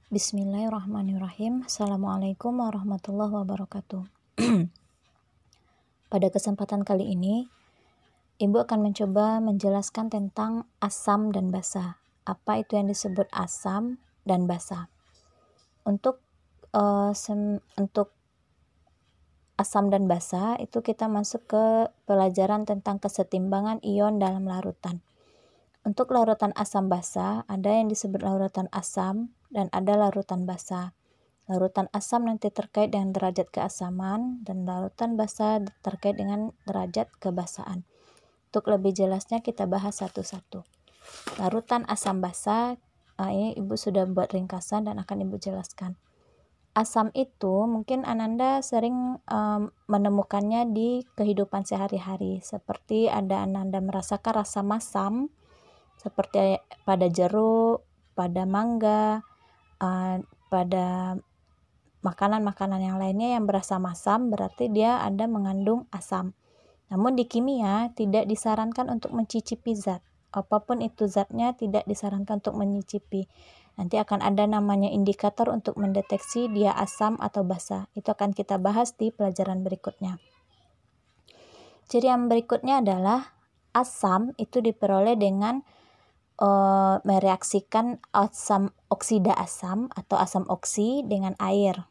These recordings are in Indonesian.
Bismillahirrahmanirrahim. Assalamualaikum warahmatullahi wabarakatuh. Pada kesempatan kali ini, Ibu akan mencoba menjelaskan tentang asam dan basa. Apa itu yang disebut asam dan basa? Untuk asam dan basa itu kita masuk ke pelajaran tentang kesetimbangan ion dalam larutan. Untuk larutan asam basa, ada yang disebut larutan asam dan ada larutan basa. Larutan asam nanti terkait dengan derajat keasaman dan larutan basa terkait dengan derajat kebasaan. Untuk lebih jelasnya kita bahas satu-satu. Larutan asam basa, ini Ibu sudah buat ringkasan dan akan Ibu jelaskan. Asam itu mungkin Ananda sering menemukannya di kehidupan sehari-hari. Seperti ada Ananda merasakan rasa masam, seperti pada jeruk, pada mangga, pada makanan-makanan yang lainnya yang berasa masam, berarti dia ada mengandung asam. Namun di kimia tidak disarankan untuk mencicipi zat. Apapun itu zatnya tidak disarankan untuk mencicipi. Nanti akan ada namanya indikator untuk mendeteksi dia asam atau basa. Itu akan kita bahas di pelajaran berikutnya. Ciri yang berikutnya adalah asam itu diperoleh dengan mereaksikan oksida asam atau asam oksi dengan air.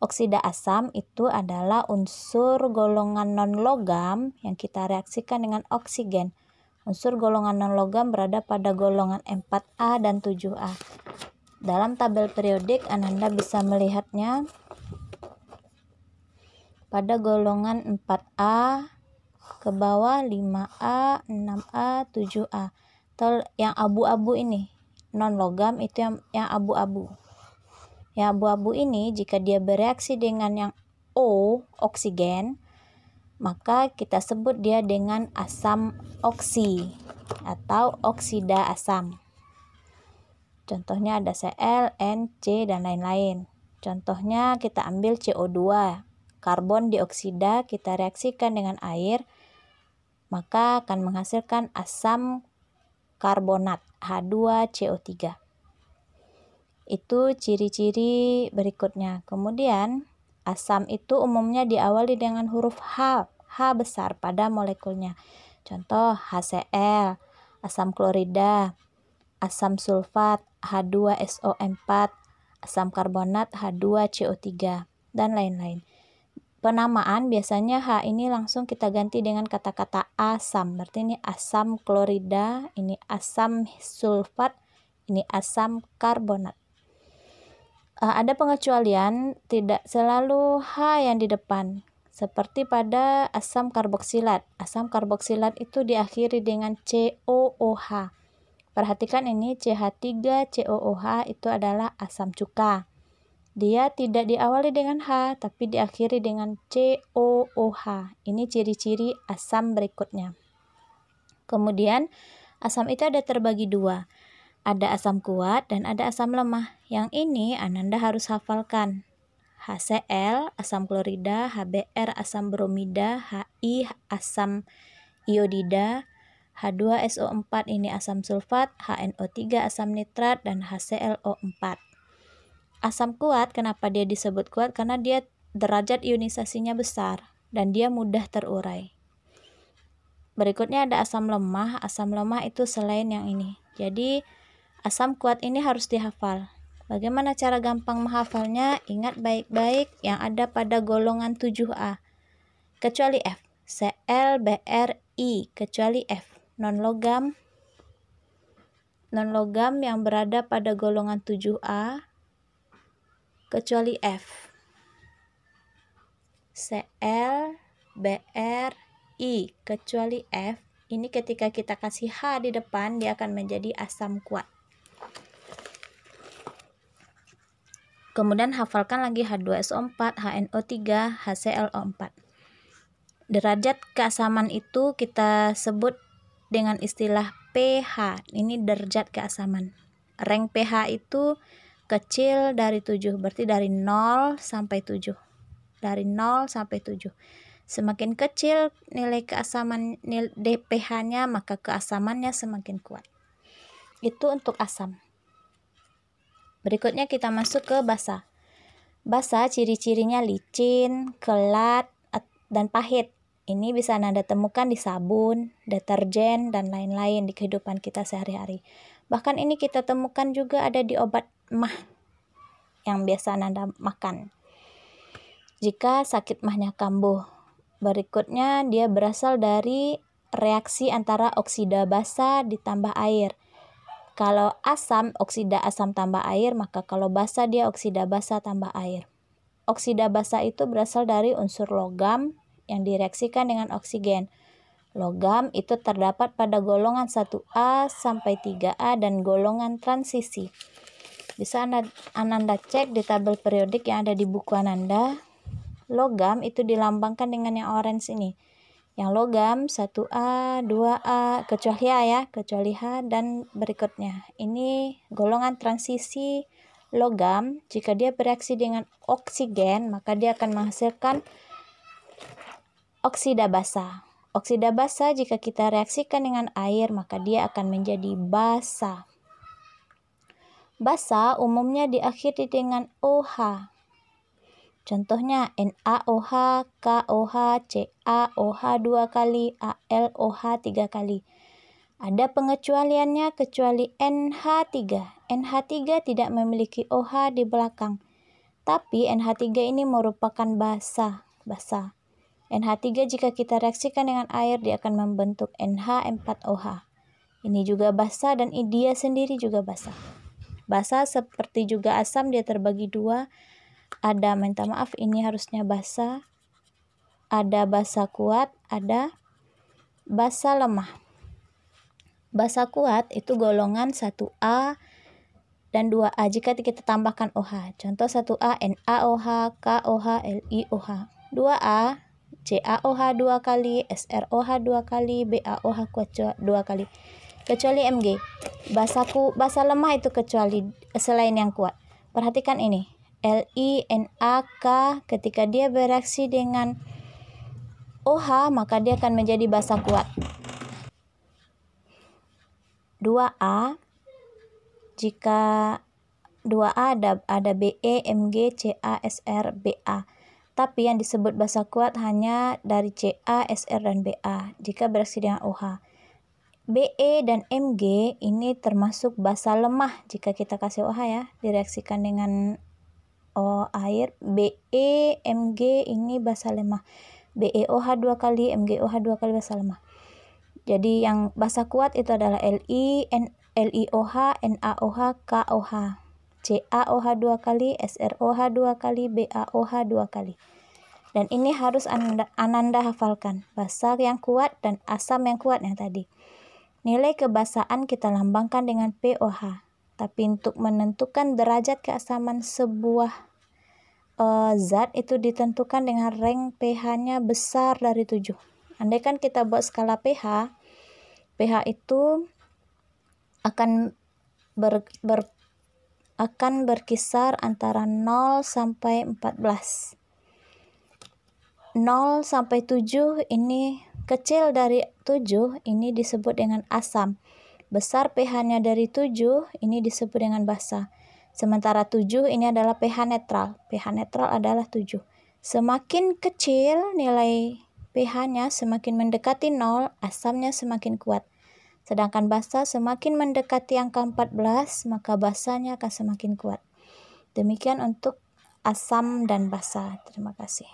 Oksida asam itu adalah unsur golongan non-logam yang kita reaksikan dengan oksigen. Unsur golongan non-logam berada pada golongan 4A dan 7A. Dalam tabel periodik Ananda bisa melihatnya pada golongan 4A ke bawah 5A, 6A, 7A. Atau yang abu-abu ini, non-logam itu yang abu-abu. Yang abu-abu ini jika dia bereaksi dengan yang O, oksigen, maka kita sebut dia dengan asam oksi atau oksida asam. Contohnya ada Cl, N, C, dan lain-lain. Contohnya kita ambil CO2, karbon dioksida, kita reaksikan dengan air, maka akan menghasilkan asam karbonat H2CO3. Itu ciri-ciri berikutnya. Kemudian asam itu umumnya diawali dengan huruf H besar pada molekulnya. Contoh HCl, asam klorida, asam sulfat H2SO4, asam karbonat H2CO3, dan lain-lain. Penamaan biasanya H ini langsung kita ganti dengan kata-kata asam. Berarti ini asam klorida, ini asam sulfat, ini asam karbonat. Ada pengecualian, tidak selalu H yang di depan. Seperti pada asam karboksilat. Asam karboksilat itu diakhiri dengan COOH. Perhatikan ini CH3COOH itu adalah asam cuka. Dia tidak diawali dengan H, tapi diakhiri dengan COOH. Ini ciri-ciri asam berikutnya. Kemudian, asam itu ada terbagi dua. Ada asam kuat dan ada asam lemah. Yang ini Ananda harus hafalkan. HCl, asam klorida, HBr, asam bromida, HI, asam iodida, H2SO4 ini asam sulfat, HNO3 asam nitrat, dan HClO4. Asam kuat, kenapa dia disebut kuat? Karena dia derajat ionisasinya besar dan dia mudah terurai. Berikutnya ada asam lemah. Asam lemah itu selain yang ini. Jadi asam kuat ini harus dihafal. Bagaimana cara gampang menghafalnya? Ingat baik-baik yang ada pada golongan 7A. Kecuali F. Cl, Br, I. Kecuali F. Non-logam yang berada pada golongan 7A. Kecuali F. Cl, Br, I. Kecuali F. Ini ketika kita kasih H di depan, dia akan menjadi asam kuat. Kemudian hafalkan lagi H2SO4, HNO3, HClO4. Derajat keasaman itu kita sebut dengan istilah pH. Ini derajat keasaman. Rank pH itu kecil dari 7, berarti dari 0 sampai 7. Dari 0 sampai 7. Semakin kecil nilai keasaman pH-nya, maka keasamannya semakin kuat. Itu untuk asam. Berikutnya kita masuk ke basa. Basa ciri-cirinya licin, kelat, dan pahit. Ini bisa Anda temukan di sabun, deterjen, dan lain-lain di kehidupan kita sehari-hari. Bahkan ini kita temukan juga ada di obat mah yang biasa Anda makan. Jika sakit mahnya kambuh. Berikutnya dia berasal dari reaksi antara oksida basa ditambah air. Kalau asam, oksida asam tambah air, maka kalau basa dia oksida basa tambah air. Oksida basa itu berasal dari unsur logam yang direaksikan dengan oksigen. Logam itu terdapat pada golongan 1A sampai 3A dan golongan transisi. Bisa Ananda cek di tabel periodik yang ada di buku Ananda. Logam itu dilambangkan dengan yang orange ini. Yang logam 1A, 2A, kecuali A ya, kecuali H dan berikutnya. Ini golongan transisi logam. Jika dia bereaksi dengan oksigen, maka dia akan menghasilkan oksida basa. Oksida basa jika kita reaksikan dengan air, maka dia akan menjadi basa. Basa umumnya diakhiri dengan OH. Contohnya NaOH, KOH, CaOH 2 kali, AlOH 3 kali. Ada pengecualiannya kecuali NH3. NH3 tidak memiliki OH di belakang. Tapi NH3 ini merupakan basa. NH3 jika kita reaksikan dengan air dia akan membentuk NH4OH. Ini juga basa dan dia sendiri juga basa. Basa seperti juga asam dia terbagi dua. Ada, minta maaf ini harusnya basa. Ada basa kuat, ada basa lemah. Basa kuat itu golongan 1A dan 2A jika kita tambahkan OH. Contoh 1A NaOH, KOH, LiOH. 2A CaOH 2 kali, SrOH 2 kali, BaOH 2 kali. Kecuali Mg. Basa lemah itu kecuali selain yang kuat. Perhatikan ini. LiNaK ketika dia bereaksi dengan OH maka dia akan menjadi basa kuat. 2A jika 2A ada Be, Mg, Ca, Sr, Ba. Tapi yang disebut basa kuat hanya dari Ca, Sr, dan Ba jika bereaksi dengan OH. Be dan Mg ini termasuk basa lemah jika kita kasih OH ya, direaksikan dengan air. Be, Mg ini basa lemah. BeOH 2 kali, MgOH 2 kali basa lemah. Jadi yang basa kuat itu adalah LiOH, NaOH, KOH. CaOH 2 kali, SrOH 2 kali, BaOH 2 kali. Dan ini harus Ananda hafalkan. Basa yang kuat dan asam yang kuat yang tadi. Nilai kebasaan kita lambangkan dengan pOH. Tapi untuk menentukan derajat keasaman sebuah zat itu ditentukan dengan rank pH-nya besar dari 7. Andaikan kita buat skala pH, pH itu akan berkisar antara 0 sampai 14. 0 sampai 7 ini kecil dari 7 ini disebut dengan asam. Besar pH-nya dari 7 ini disebut dengan basa. Sementara 7 ini adalah pH netral. pH netral adalah 7. Semakin kecil nilai pH-nya semakin mendekati 0, asamnya semakin kuat. Sedangkan basa semakin mendekati angka 14, maka basanya akan semakin kuat. Demikian untuk asam dan basa. Terima kasih.